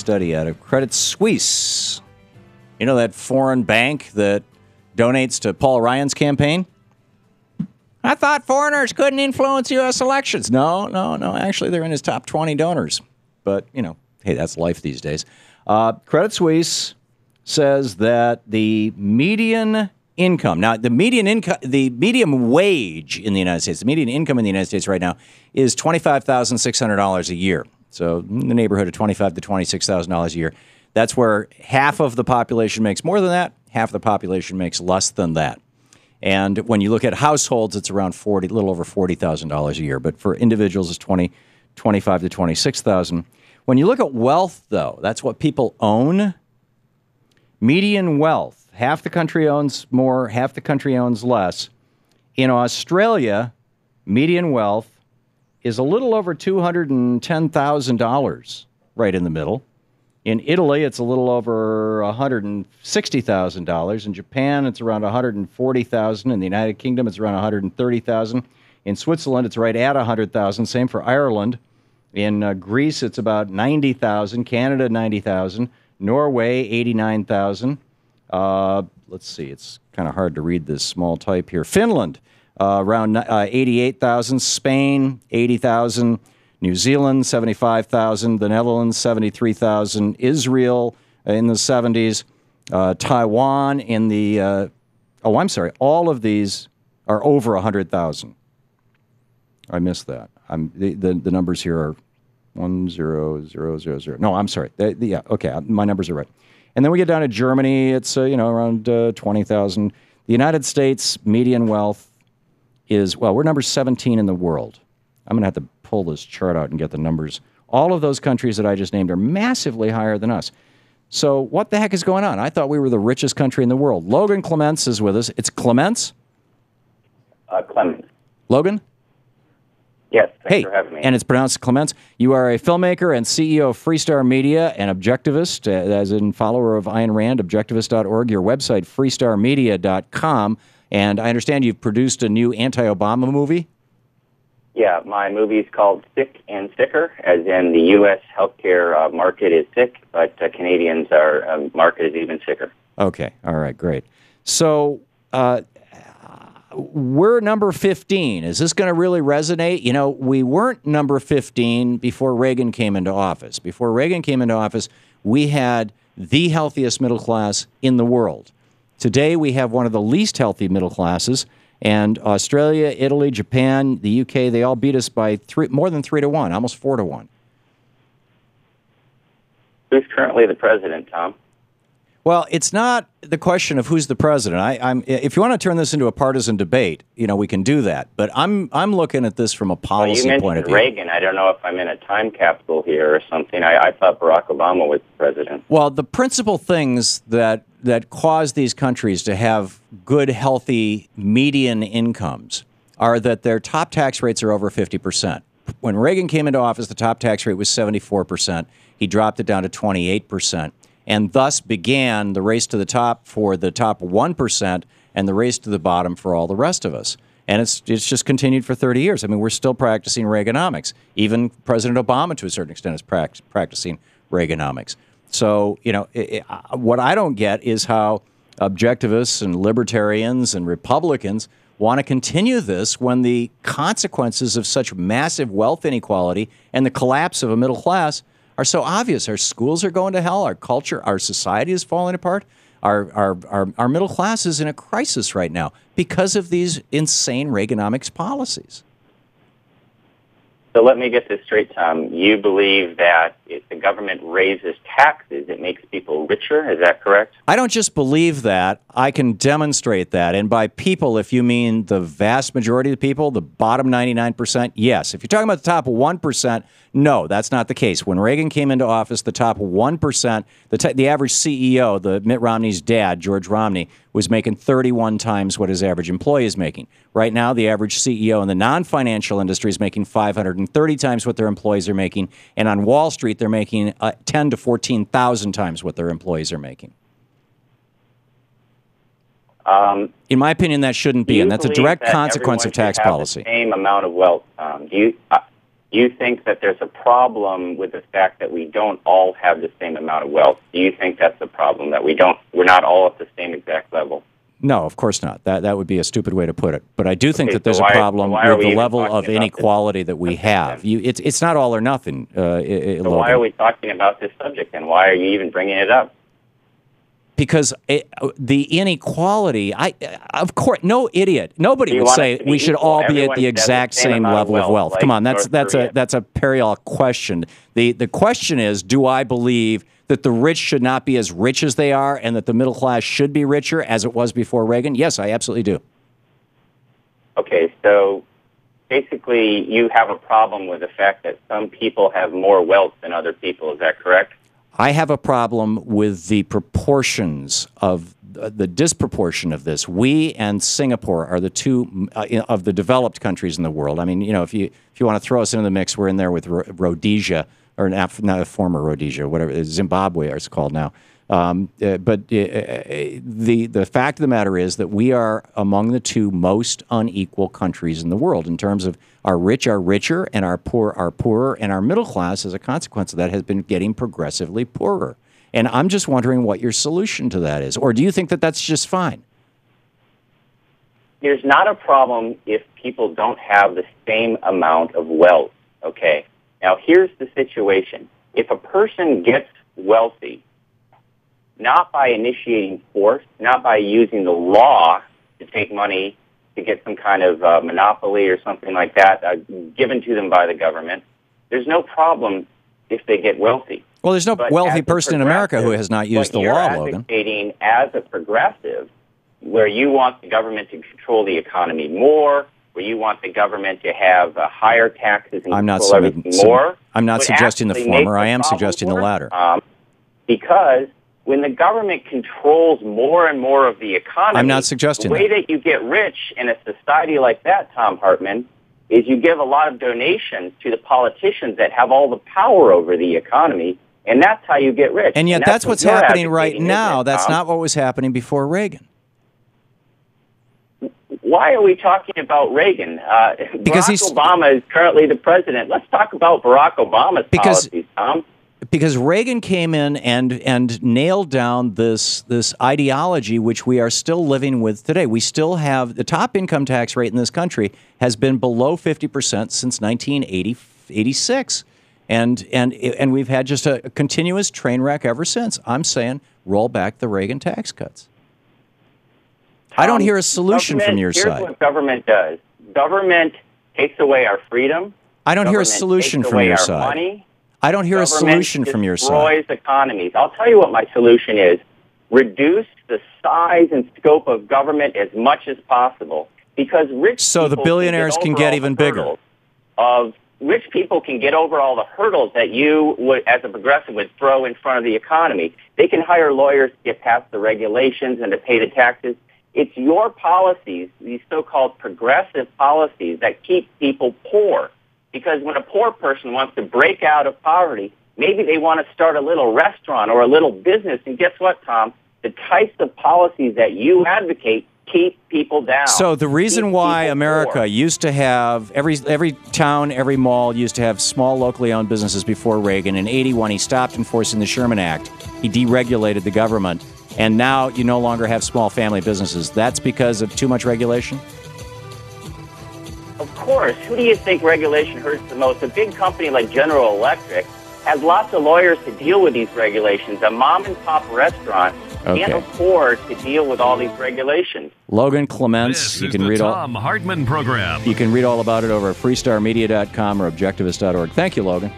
study out of Credit Suisse. You know that foreign bank that donates to Paul Ryan's campaign? I thought foreigners couldn't influence U.S. elections. No. Actually, they're in his top 20 donors. But, hey, that's life these days. Credit Suisse says that the median income, now the median wage in the United States, the median income in the United States right now is $25,600 a year. So in the neighborhood of $25,000 to $26,000 a year. That's where half of the population makes more than that, half of the population makes less than that. And when you look at households, it's around a little over $40,000 a year. But for individuals, it's $25,000 to $26,000. When you look at wealth, though, that's what people own. Median wealth, half the country owns more, half the country owns less. In Australia, median wealth is a little over $210,000, right in the middle. In Italy, it's a little over $160,000. In Japan, it's around $140,000. In the United Kingdom, it's around $130,000. In Switzerland, it's right at $100,000. Same for Ireland. In Greece, it's about $90,000. Canada, $90,000. Norway, $89,000. Let's see, it's kind of hard to read this small type here. Finland, around $88,000. Spain, $80,000. New Zealand, $75,000. The Netherlands, $73,000. Israel in the 70s. Taiwan in the, all of these are over $100,000. I missed that. The numbers here are 10000. No, I'm sorry. Yeah, okay, my numbers are right. And then we get down to Germany. It's around 20,000. The United States median wealth is, we're number 17 in the world. I'm going to have to pull this chart out and get the numbers. All of those countries that I just named are massively higher than us. So what the heck is going on? I thought we were the richest country in the world. Logan Clements is with us. It's Clements? Clements. Logan? Yes, thanks for having me. And it's pronounced Clements. You are a filmmaker and CEO of Freestar Media and Objectivist, as in follower of Ayn Rand, objectivist.org, your website, freestarmedia.com. And I understand you've produced a new anti-Obama movie? Yeah, my movie is called Sick and Sicker, as in the U.S. healthcare market is sick, but Canadians' market is even sicker. Okay, all right, great. So we're number 15. Is this going to really resonate? We weren't number 15 before Reagan came into office. Before Reagan came into office, we had the healthiest middle class in the world. Today, we have one of the least healthy middle classes. And Australia, Italy, Japan, the UK, they all beat us by more than 3 to 1, almost 4 to 1. Who's currently the president, Tom? Well, it's not the question of who's the president. If you want to turn this into a partisan debate, we can do that. But I'm looking at this from a policy point of view. You mentioned Reagan. I don't know if I'm in a time capsule here or something. I thought Barack Obama was president. Well, the principal things that cause these countries to have good, healthy median incomes are that their top tax rates are over 50%. When Reagan came into office, the top tax rate was 74%. He dropped it down to 28%. And thus began the race to the top for the top 1% and the race to the bottom for all the rest of us. And it's just continued for 30 years. I mean, we're still practicing Reaganomics. Even President Obama, to a certain extent, is practicing Reaganomics. So, what I don't get is how objectivists and libertarians and Republicans want to continue this when the consequences of such massive wealth inequality and the collapse of a middle class are so obvious. Our schools are going to hell. Our culture, our society is falling apart. Our middle class is in a crisis right now because of these insane Reaganomics policies. So let me get this straight, Tom. You believe that if the government raises taxes, it makes people richer? Is that correct? I don't just believe that. I can demonstrate that. And by people, if you mean the vast majority of the people, the bottom 99%, yes. If you're talking about the top 1%, no, that's not the case. When Reagan came into office, the top 1%, the average CEO, Mitt Romney's dad, George Romney, was making 31 times what his average employee is making. Right now, the average CEO in the non-financial industry is making 530 times what their employees are making, and on Wall Street, they're making 10 to 14,000 times what their employees are making. In my opinion, that shouldn't be, and that's a direct consequence of tax policy. The same amount of wealth. Do you think that there's a problem with the fact that we don't all have the same amount of wealth? Do you think that's the problem, that we're not all at the same exact level? No, of course not. That would be a stupid way to put it. But I do think that there's a problem with the level of inequality that we have. It's not all or nothing. So why are we talking about this subject, and why are you even bringing it up? Because the inequality, of course, nobody would say we should all be at the exact same level of wealth. Come on, that's a perilous question. The question is, do I believe that the rich should not be as rich as they are, and that the middle class should be richer as it was before Reagan? Yes, I absolutely do. Okay, so basically you have a problem with the fact that some people have more wealth than other people. Is that correct? I have a problem with the proportions of the disproportion of this. We and Singapore are the two of the developed countries in the world. I mean, if you want to throw us into the mix, we're in there with Rhodesia, or not a former Rhodesia, whatever, Zimbabwe it's called now. But the fact of the matter is that we are among the two most unequal countries in the world in terms of our rich are richer and our poor are poorer, and our middle class, as a consequence of that, has been getting progressively poorer. And I'm just wondering what your solution to that is. Or do you think that that's just fine? There's not a problem if people don't have the same amount of wealth, okay? Now, here's the situation. If a person gets wealthy, not by initiating force, not by using the law to take money to get some kind of monopoly or something like that given to them by the government, there's no problem if they get wealthy. Well, there's no wealthy person in America who has not used the law, Logan. You're advocating as a progressive, where you want the government to control the economy more, where you want the government to have higher taxes and control everything more. I'm not suggesting the former. I am suggesting the latter. Because when the government controls more and more of the economy, I'm not suggesting the way that you get rich in a society like that, Thom Hartmann, is you give a lot of donations to the politicians that have all the power over the economy, and that's how you get rich. And yet that's what's happening right now. That's not what was happening before Reagan. Why are we talking about Reagan? Because Barack Obama is currently the president. Let's talk about Barack Obama's policies, Tom. Because Reagan came in and nailed down this ideology which we are still living with today. We still have the top income tax rate in this country has been below 50% since 1986. And we've had just a continuous train wreck ever since. I'm saying roll back the Reagan tax cuts. I don't hear a solution from your side. Here's what government does. Government takes away our freedom. I don't hear a solution from your side. Money. I don't hear a solution from your side. Government destroys economies. I'll tell you what my solution is. Reduce the size and scope of government as much as possible, because so the billionaires can get even bigger. Rich people can get over all the hurdles that you would, as a progressive, would throw in front of the economy. They can hire lawyers to get past the regulations and to pay the taxes. It's your policies, these so-called progressive policies, that keep people poor. Because when a poor person wants to break out of poverty, maybe they want to start a little restaurant or a little business. And guess what, Tom? The types of policies that you advocate keep people down. So the reason why America used to have, every town, every mall used to have small locally owned businesses before Reagan. In 81, he stopped enforcing the Sherman Act. He deregulated the government. And now you no longer have small family businesses. That's because of too much regulation? Of course. Who do you think regulation hurts the most? A big company like General Electric has lots of lawyers to deal with these regulations. A mom-and-pop restaurant can't afford to deal with all these regulations. Logan Clements. This is the Thom Hartmann Program. You can read all about it over at freestarmedia.com or objectivist.org. Thank you, Logan.